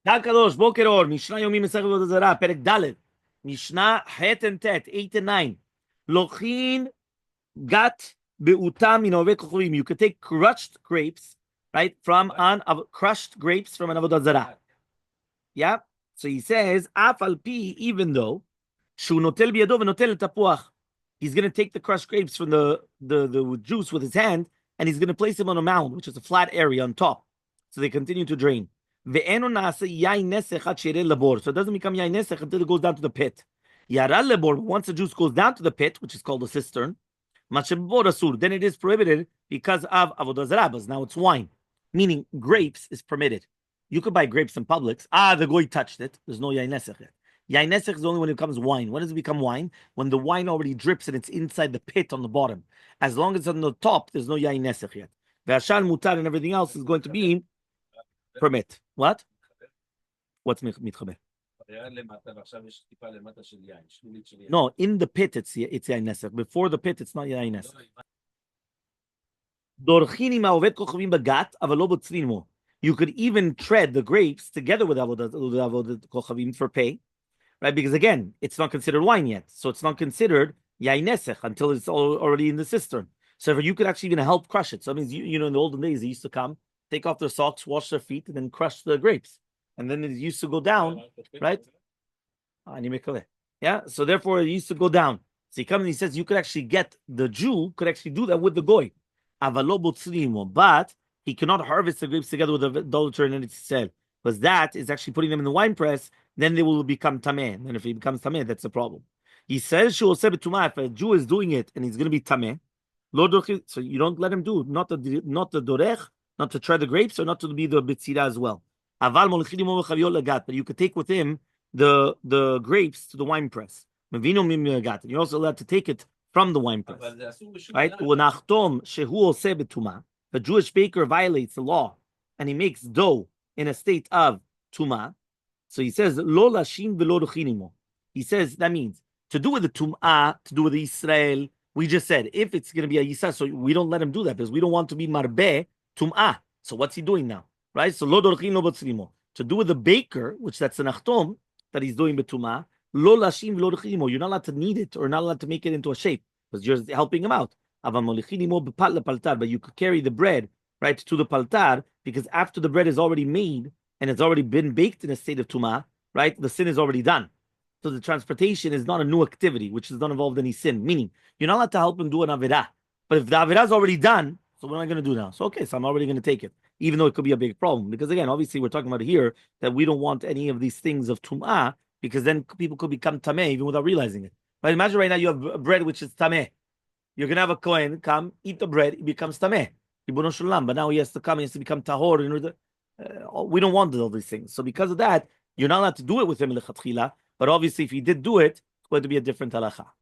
Kadosh, Boker Or, Mishna Yomi Masechet Avodah Zarah, Perek Dalet, Mishnah Het and Tet, 8 and 9. Lochin gat beutam min oved kochavim. You could take crushed grapes, right, from crushed grapes from an Avodah Zarah. Yeah. So he says, Af al pi, even though shu notel biyado v'notel tapuach, he's going to take the crushed grapes from the juice with his hand, and he's going to place them on a mound, which is a flat area on top. So they continue to drain. So it doesn't become yain nesech until it goes down to the pit. Once the juice goes down to the pit, which is called a cistern, then it is prohibited because of Avodah Zarah. Now it's wine, meaning grapes is permitted. You could buy grapes in Publix. The goy touched it. There's no yain nesech yet. Yain nesech is only when it becomes wine. When does it become wine? When the wine already drips and it's inside the pit on the bottom. As long as it's on the top, there's no yain nesech yet. Ve'ashal mutar and everything else is going to be permit. What? What's mitchaber? No, in the pit it's yain nesech. Before the pit it's not yain nesech. You could even tread the grapes together with avodah kochavim for pay, right? Because again, it's not considered wine yet, so it's not considered yain nesech until it's already in the cistern. So you could actually even help crush it. So that means you know in the olden days they used to come, take off their socks, wash their feet, and then crush the grapes, and then it used to go down, right? Yeah. So therefore, it used to go down. So he comes and he says you could actually get the Jew could actually do that with the goy, but he cannot harvest the grapes together with the adulterer and itself, because that is actually putting them in the wine press. Then they will become tameh. And if he becomes tameh, that's the problem. He says she will say if a Jew is doing it and he's going to be tameh, so you don't let him do not the dorech, not to try the grapes, or not to be the bitzira as well. But you could take with him the grapes to the wine press. You're also allowed to take it from the wine press, right? The Jewish baker violates the law and he makes dough in a state of tumah. So he says, lo lashim v'lo dochinimo. He says that means to do with the tumah, to do with the Israel. We just said if it's going to be a yisah, so we don't let him do that because we don't want to be marbeh tumah. So what's he doing now, right? So lo dochin lo b'tzrimo. To do with the baker, which that's an achtom that he's doing betumah, lo lashim v'lo dochinimo. You're not allowed to knead it or not allowed to make it into a shape because you're helping him out. But you could carry the bread right to the paltar because after the bread is already made and it's already been baked in a state of tumah, right? The sin is already done. So the transportation is not a new activity, which does not involve any sin. Meaning, you're not allowed to help him do an avirah. But if the avirah is already done, so what am I going to do now? So okay, so I'm already going to take it, even though it could be a big problem. Because again, obviously, we're talking about here that we don't want any of these things of tumah because then people could become tameh even without realizing it. Right? Imagine right now you have a bread which is tameh. You're going to have a kohen come, eat the bread, it becomes tameh. But now he has to come, he has to become tahor. We don't want all these things. So because of that, you're not allowed to do it with him, but obviously if he did do it, it's going to be a different halacha.